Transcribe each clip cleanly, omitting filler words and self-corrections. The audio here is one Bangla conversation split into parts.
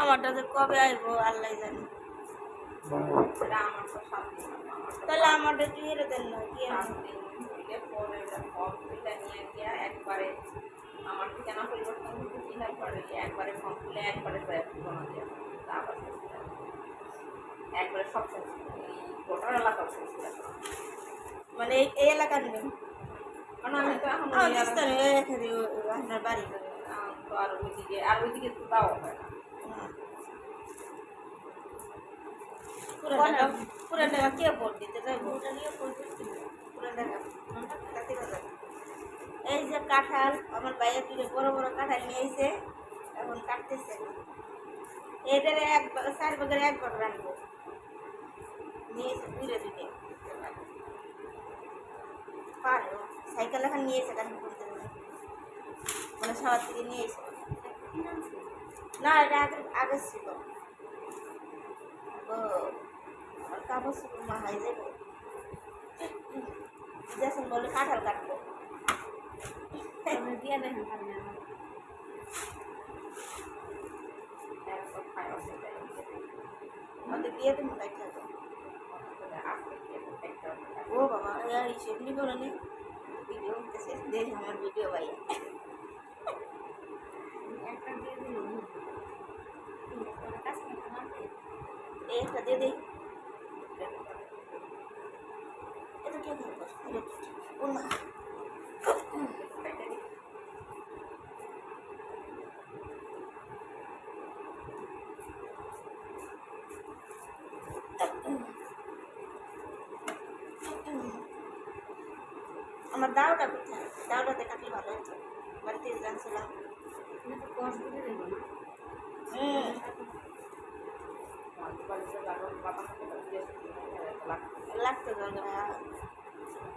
আমারটা যে কবে আসবো আল্লাহ জানে। তাহলে আমারটা কি হেরে দেন না কি একবারে আমার ঠিকানা পরিবর্তন করতে কি পারে একবারে ফর্ম খুলে একবারে জমা দেওয়া আবার একবারে সব গোটার এলাকা মানে এই এলাকার নেই কারণ আমি তো এখন আপনার বাড়ি তো আর ওইদিকে তো দাও হয় না পুরান টাকা কে ভোট দিতে যাইব পুরান টাকা এই যে কাঁঠাল আমার বাইরে তুলে বড় বড় কাঁঠাল নিয়ে এসে এখন কাটতেছে এদের 4 ভাগের 1 ভাগ রাখবো নিয়ে এসে দুইটা দুইটা পারো সাইকেল এখন নিয়ে এসে কাঠি করতে মানে সবার থেকে নিয়ে এসে না এটা আগে ছিল আমার কাপড় চোপড় মাহাই যাবো যখন বলে কাঁঠাল কাটবো দিয়ে দেখেন আমাদের দিয়ে দেবো কাটতে ও বাবা হিসেব নিব না ভিডিও হতেছে দেখ আমার ভিডিও ভাই একটা দিয়ে দিল একটা দিয়ে দিই এটা কে ওর মা আমার দাওটা কোথায় দাওটাতে কাটলে ভালো হতো বাড়িতে জানছিলাম লাগতো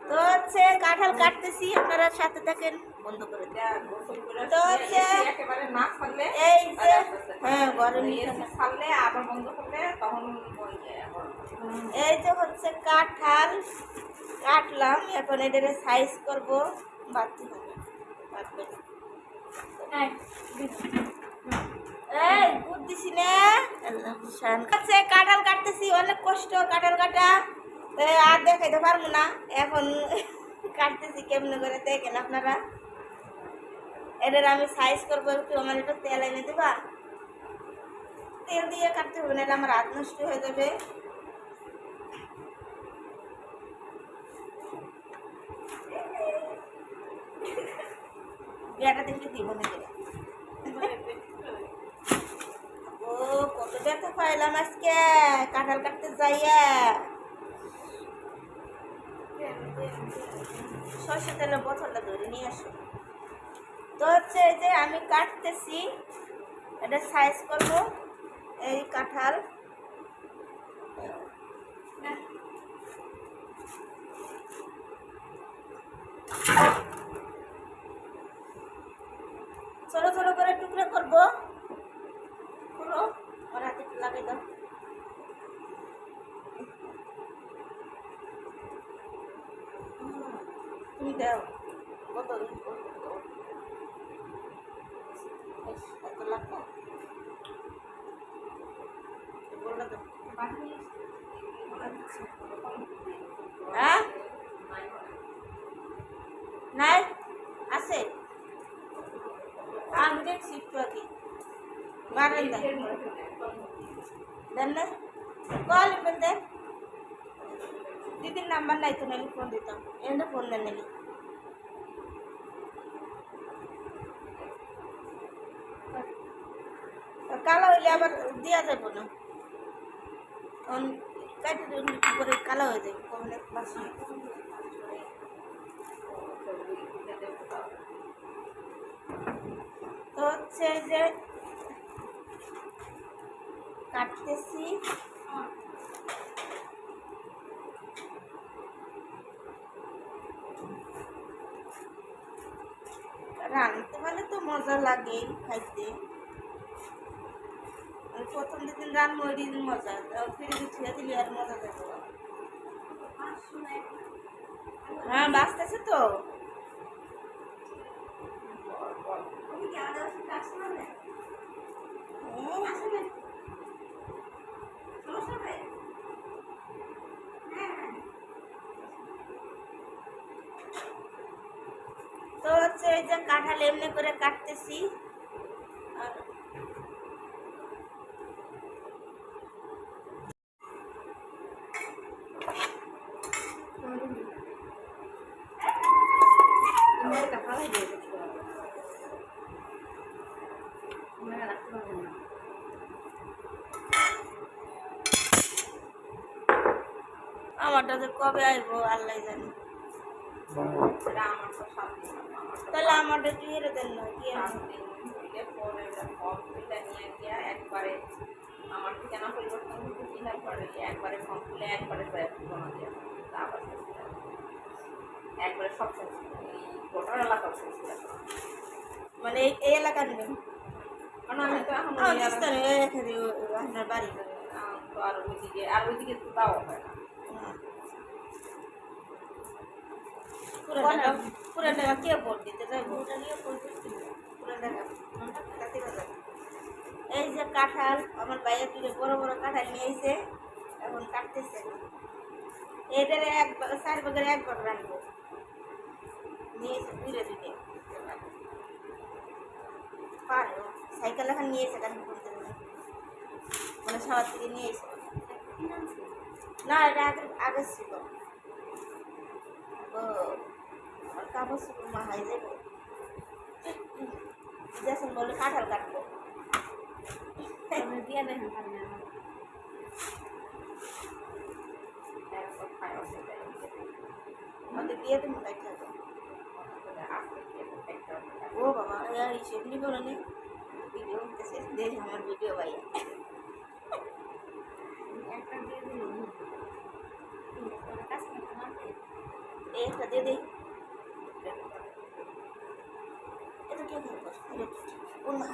তো হচ্ছে কাঁঠাল কাটতেছি আপনারা সাথে থাকেন বন্ধ করে তো হচ্ছে এই যে হ্যাঁ গরম ছাড়লে আবার বন্ধ করলে তখন এই যে হচ্ছে কাঁঠাল কাটলাম এখন এদের সাইজ করবো বাড়তে হবে এই বুঝতেছি না কাঁঠাল কাটতেছি অনেক কষ্ট কাঁঠাল কাটা আর দেখাইতে পারবো না এখন কাটতেছি কেমনে করে দেখেন আপনারা এদের আমি সাইজ করবো একটু আমার একটু তেল এনে দেবা তেল দিয়ে কাটতে হবে না আমার হাত নষ্ট হয়ে যাবে বিয়াটা দেখলে দিব না ও কত ব্যথা পাইলাম আজকে কাঁঠাল কাটতে যাইয়া সরষে তেলের বোতলটা ধরে নিয়ে আসো তো হচ্ছে এই যে আমি কাটতেছি এটা সাইজ করবো এই কাঁঠাল ছোট ছোট করে টুকরো করবো পুরো ওর হাতে লাগাই দাও তুমি দাও কত এত লাগবে বললে তো হ্যাঁ নাই আছে আমি দেখছি একটু আগে মারেন দেন না কল দেন দিদির নাম্বার নাই তো নাহলে ফোন দিতাম এমনি ফোন দেন নালি কালো হইলে আবার দেওয়া যাবো না কাটে করে কালো হয়ে যাবে কমলে বাসি তো হচ্ছে যে কাটতেছি রাঁধতে পারলে তো মজা লাগে খাইতে প্রথম দিন রান্না ওই দিন মজা ফ্রিজে ছুঁয়ে দিলে আর মজা দেবো হ্যাঁ বাঁচতেছে তো কাঁঠাল এমনি করে কাটতেছি। আর আমারটা যে কবে আসবো আল্লাহ জানে। এটা আমার তো 7 দিন তাহলে আমারটা একটু হেরে দেন না কি আমার ফর্মটা নিয়ে গিয়া একবারে আমার ঠিকানা পরিবর্তন করতে চিন্তা করে একবারে ফর্ম খুলে একবারে জমা দেওয়া আবার একবারে সব শেষ এই গোটার এলাকা শেষ মানে এই এলাকার নেই। কারণ আমি তো এখন আপনার বাড়ি তো আর ওইদিকে তো দাও হয় না পুরা টাকা কে ভোট দিতে যাবো পুরা টাকা এই যে কাঁঠাল আমার বাইরে তুলে বড় বড় কাঁঠাল নিয়ে এসে এখন কাটতেছে। এদের 4 ভাগের 1 ভাগ রাখবো নিয়ে এসে ধীরে ধীরে পারো সাইকেল এখন নিয়ে এসে কাঠি করতে মানে সবার থেকে নিয়ে এসে না এটা আগে ছিল। ও আর কাপড় শুকুর মা হয় যাবো যখন বলে কাঁঠাল কাটবো দিয়ে দেন আমাদের দিয়ে দেবো কাটতে ও বাবা হিসেব নিব না ভিডিও উঠতেছে দেখ আমার ভিডিও ভাই একটা দিয়ে দিল একটা দিয়ে দিই এটা কে করবো না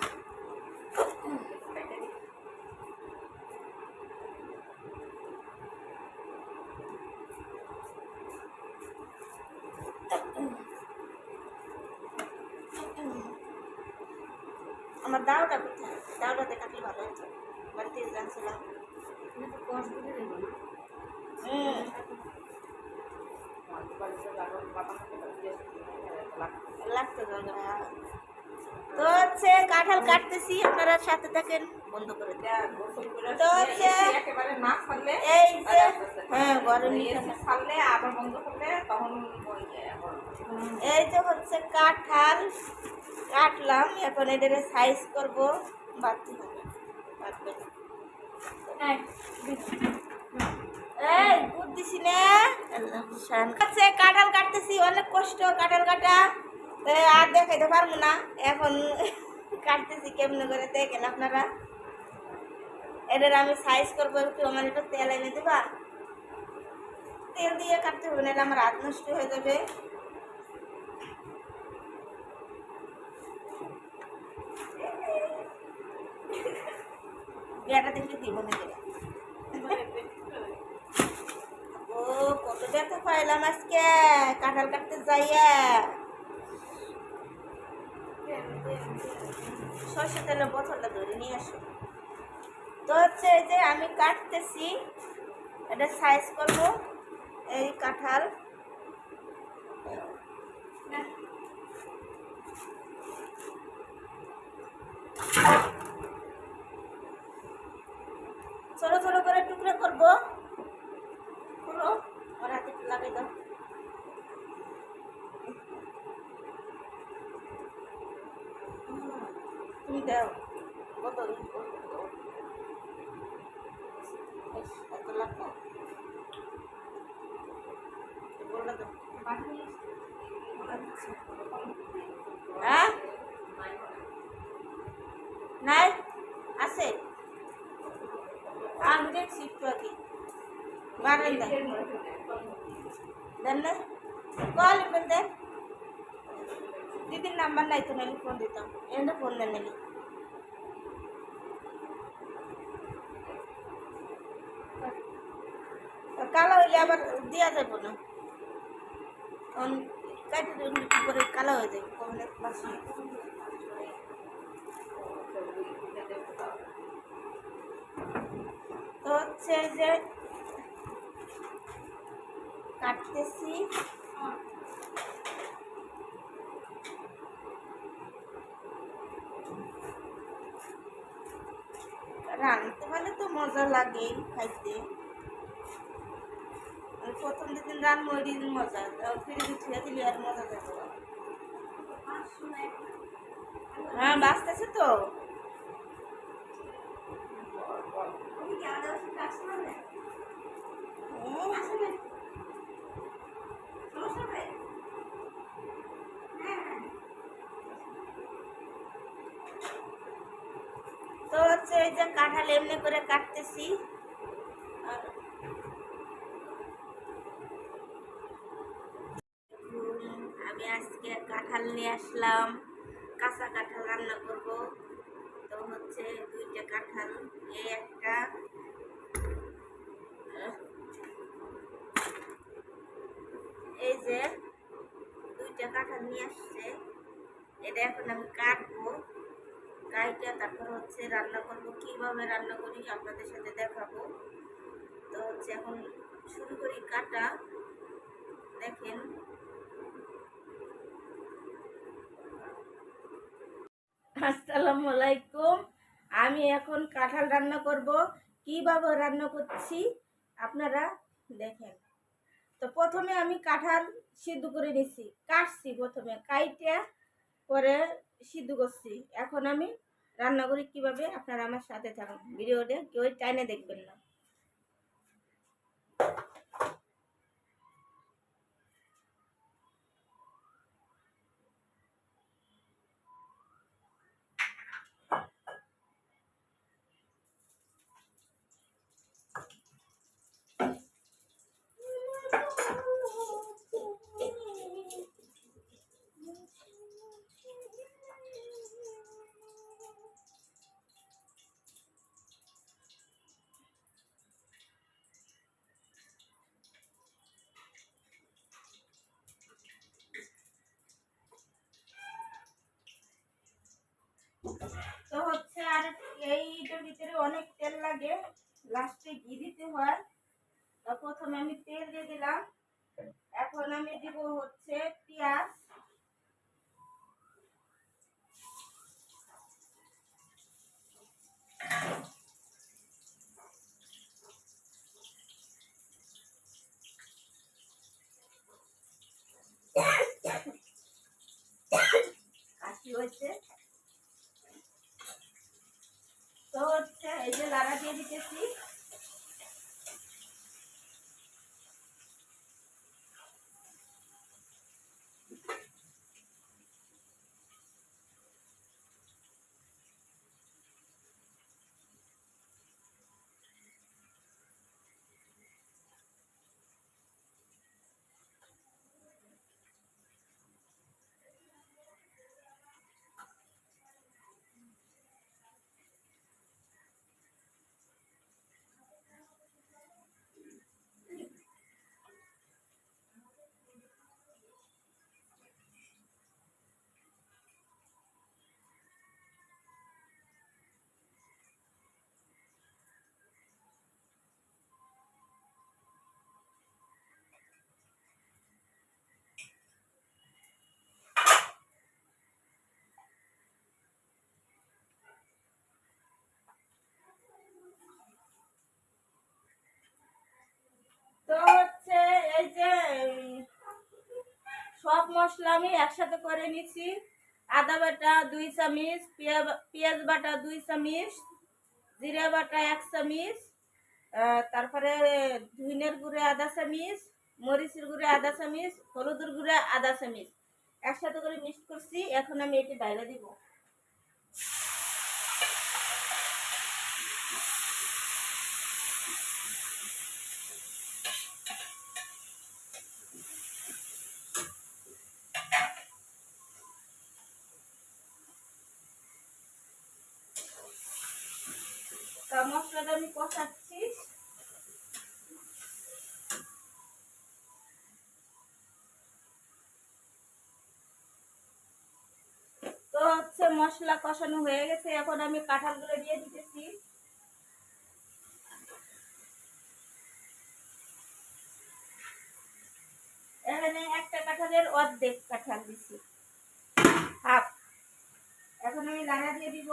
আমার দাওটা কোথায় দাওটাতে কাটলে ভালো হতো বাড়িতে জানছিলাম লাগতো তো হচ্ছে কাঁঠাল কাটতেছি আপনারা সাথে থাকেন বন্ধ করে তো হচ্ছে এই যে হ্যাঁ গরম ছাড়লে আবার বন্ধ করলে তখন এই যে হচ্ছে কাঁঠাল কাটলাম এখন এদের সাইজ করবো বাড়তে হবে এই বুঝতেছি না কাঁঠাল কাটতেছি অনেক কষ্ট কাঁঠাল কাটা আর দেখাইতে পারবো না এখন কাটতেছি কেমনে করে দেখেন আপনারা। এদের আমি সাইজ করবো একটু আমার একটু তেল এনে দেবা তেল দিয়ে কাটতে হবে না আমার হাত নষ্ট হয়ে যাবে। বিয়াটা দেখলে দিব না ও কত ব্যথা পাইলাম আজকে কাঁঠাল কাটতে যাইয়া সরষে তেলের বোতলটা ধরে নিয়ে আসো। তো হচ্ছে এই যে আমি কাটতেছি এটা সাইজ করব এই কাঁঠাল ছোট ছোট করে টুকরো করবো পুরো আমার হাতে লাগাই দাও তুমি দাও কত এত লাগবে বললা তো হ্যাঁ নাই আছে আমি দেখছি একটু আগে মারেন দেন না কল দেন দিদির নাম্বার নাই তো নালি ফোন দিতাম এনে ফোন দেন নালি কালো হইলে আবার দেওয়া যাবো না কাটে করে কালো হয়ে যাবে অনেক বাসি তো হচ্ছে যে কাটতেছি রাঁধতে পারলে তো মজা লাগে খাইতে। প্রথম যেদিন রান্না ওই দিন মজা, ফ্রিজে ছুঁয়ে দিলে আর মজা দেবো। হ্যাঁ বাঁচতেছে তো। তো হচ্ছে এই যে কাঁঠাল এমনি করে কাটতেছি। আর আমি আজকে কাঁঠাল নিয়ে আসলাম, কাঁচা কাঁঠাল রান্না করব। তো হচ্ছে দুইটা কাঁঠাল, এই একটা এই যে দুইটা কাঁঠাল নিয়ে আসছে, এটা এখন আমি কাটবো। কাইটা তারপর হচ্ছে রান্না করবো। কিভাবে রান্না করি আপনাদের সাথে দেখাবো। তো হচ্ছে এখন শুরু করি কাটা। দেখেন আসসালামু আলাইকুম। আমি এখন কাঁঠাল রান্না করব। কিভাবে রান্না করছি আপনারা দেখেন। তো প্রথমে আমি কাঁঠাল সিদ্ধ করে নিছি, কাটছি, প্রথমে কাইটা পরে সিদ্ধ করছি। এখন আমি রান্না করি কিভাবে, আপনারা আমার সাথে থাকুন, ভিডিওটা কেউ টাইনে দেখবেন না। তো হচ্ছে আর এইটার ভিতরে অনেক তেল লাগে, লাস্টে ঘি দিতে হয়। তো প্রথমে আমি তেল দিয়ে দিলাম। এখন আমি দিব হচ্ছে পেঁয়াজ। কাশি হয়েছে। তো হচ্ছে এই যে লাড়া দিয়ে দিতেছি। তো হচ্ছে এই যে সব মশলা আমি একসাথে করে নিছি। আদা বাটা 2 চামচ, পেঁয়াজ বাটা 2 চামচ, জিরা বাটা 1 চামচ, তারপরে ধনিয়ার গুঁড়ো আধা চামচ, মরিচের গুঁড়ো আধা চামচ, হলুদের গুঁড়ো আধা চামচ একসাথে করে মিক্স করছি। এখন আমি এটি ডাইলা দিব। তা মশলাটা আমি কষাচ্ছি। তো হচ্ছে মশলা কষানো হয়ে গেছে, এখন আমি কাঁঠালগুলো দিয়ে দিতেছি। এখানে একটা কাঁঠালের অর্ধেক কাঁঠাল দিছি, হাফ। এখন আমি লাড়া দিয়ে দিব।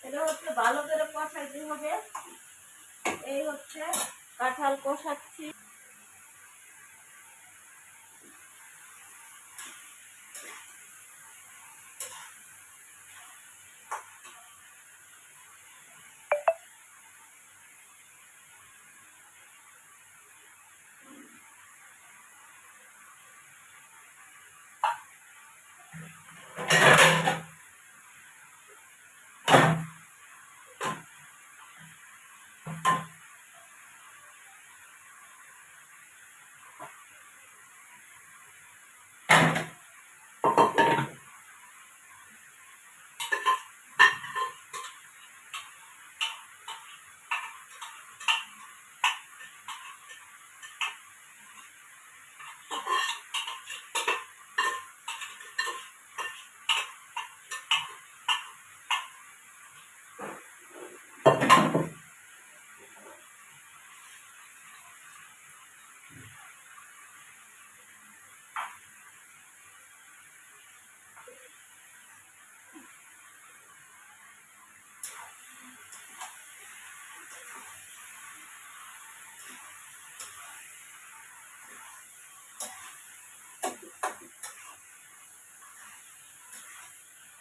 এটা হচ্ছে ভালো করে কষাইতে হবে। এই হচ্ছে কাঁঠাল কষাচ্ছি।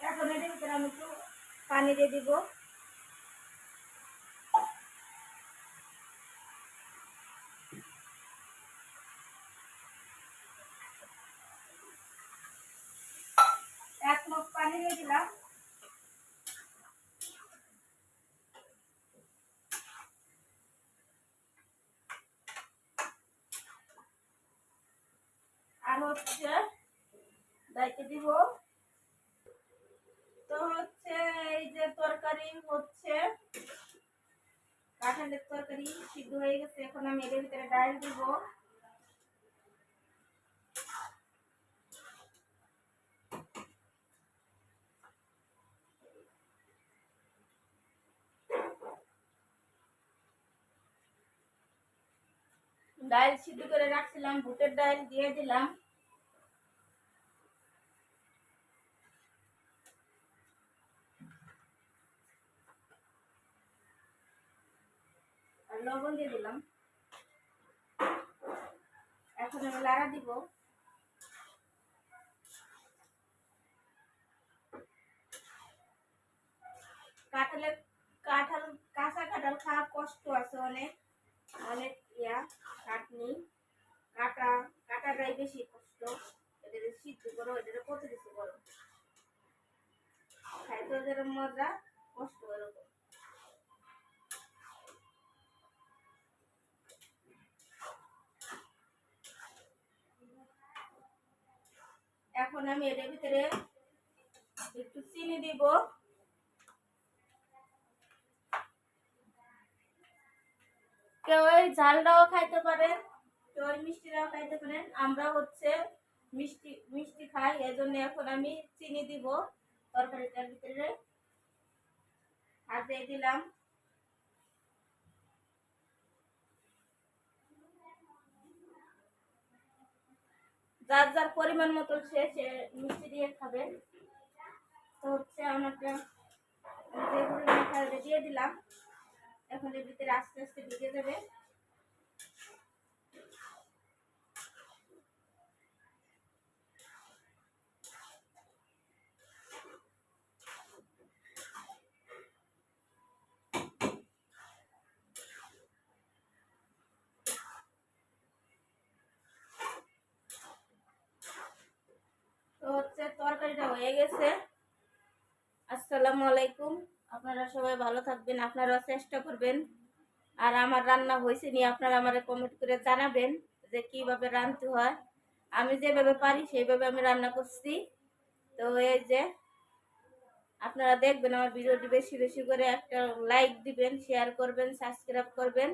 এখন এর ভিতরে আমি একটু পানি দিয়ে দিব। এক মগ পানি দিয়ে দিলাম। আর হচ্ছে দাইতে দিব। তো হচ্ছে এই যে তরকারি হচ্ছে কাঁঠালের তরকারি সিদ্ধ হয়ে গেছে। এখন আমি এর ভিতরে ডাল দিব। ডাল সিদ্ধ করে রাখছিলাম, বুটের ডাল দিয়ে দিলাম। আর লবণ দিয়ে দিলাম। এখন আমি লাড়া দিব। কাঁঠালের কাঁঠাল কাঁচা কাঁঠাল খাওয়া কষ্ট আছে অনেক অনেক কাটনি কাটাটাই বেশি কষ্ট। এটা সিদ্ধ করো, এটা কত কিছু করো, খাইতে যেরকম মজা কষ্ট এরকম। এখন আমি এর ভিতরে একটু চিনি দিব। কেউ ওই ঝালটাও খাইতে পারেন, কেউ ওই মিষ্টিটাও খাইতে পারেন। আমরা হচ্ছে মিষ্টি মিষ্টি খাই, এজন্য এখন আমি চিনি দিব তরকারিটার ভিতরে। আর দিয়ে দিলাম যার যার পরিমাণ মতো সে মিষ্টি দিয়ে খাবেন। তো হচ্ছে আমাকে যে পরিমাণ খাবে দিয়ে দিলাম। এখন এর ভিতরে আস্তে আস্তে ঢুকে যাবে। তো হচ্ছে তরকারিটা হয়ে গেছে। আসসালামু আলাইকুম। আপনারা সবাই ভালো থাকবেন, আপনারাও চেষ্টা করবেন। আর আমার রান্না হয়েছে নি আপনারা আমারে কমেন্ট করে জানাবেন যে কিভাবে রাঁধতে হয়। আমি যেভাবে পারি সেইভাবে আমি রান্না করছি। তো এই যে আপনারা দেখবেন আমার ভিডিওটি বেশি বেশি করে একটা লাইক দিবেন, শেয়ার করবেন, সাবস্ক্রাইব করবেন।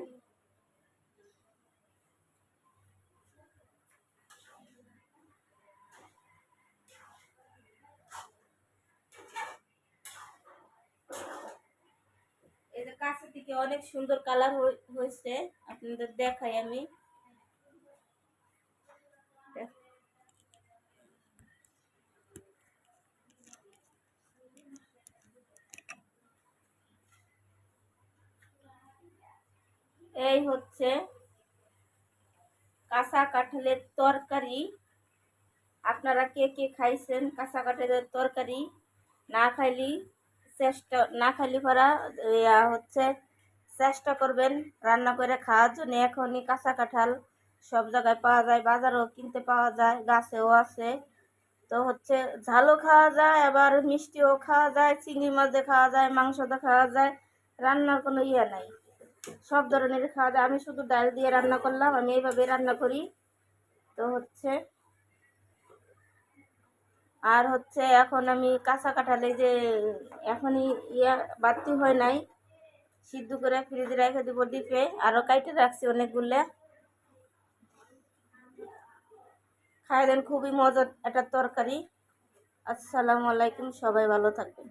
থেকে অনেক সুন্দর কালার হয়েছে, আপনাদের দেখাই আমি। এই হচ্ছে কাঁচা কাঁঠালের তরকারি। আপনারা কে কে খাইছেন কাঁচা কাঁঠালের তরকারি? না খাইলি পরা হচ্ছে চেষ্টা করবেন রান্না করে খাওয়ার জন্য। এখনই কাঁচা কাঁঠাল সব জায়গায় পাওয়া যায়, বাজারেও কিনতে পাওয়া যায়, গাছেও আছে। তো হচ্ছে ঝালও খাওয়া যায়, আবার মিষ্টিও খাওয়া যায়, চিংড়ি মাছ দিয়ে খাওয়া যায়, মাংস দিয়ে খাওয়া যায়, রান্নার কোনো ইয়ে নাই, সব ধরনের খাওয়া যায়। আমি শুধু ডাল দিয়ে রান্না করলাম, আমি এইভাবে রান্না করি। তো হচ্ছে আর হচ্ছে এখন আমি কাঁচা কাঁঠালে যে এখনই ইয়ে বাড়তি হয় নাই, সিদ্ধ করে ফ্রিজে রেখে দিব ডিপে, আরও কাইটে রাখছি অনেকগুলো। খাই দেন, খুবই মজার একটা তরকারি। আসসালামু আলাইকুম, সবাই ভালো থাকবেন।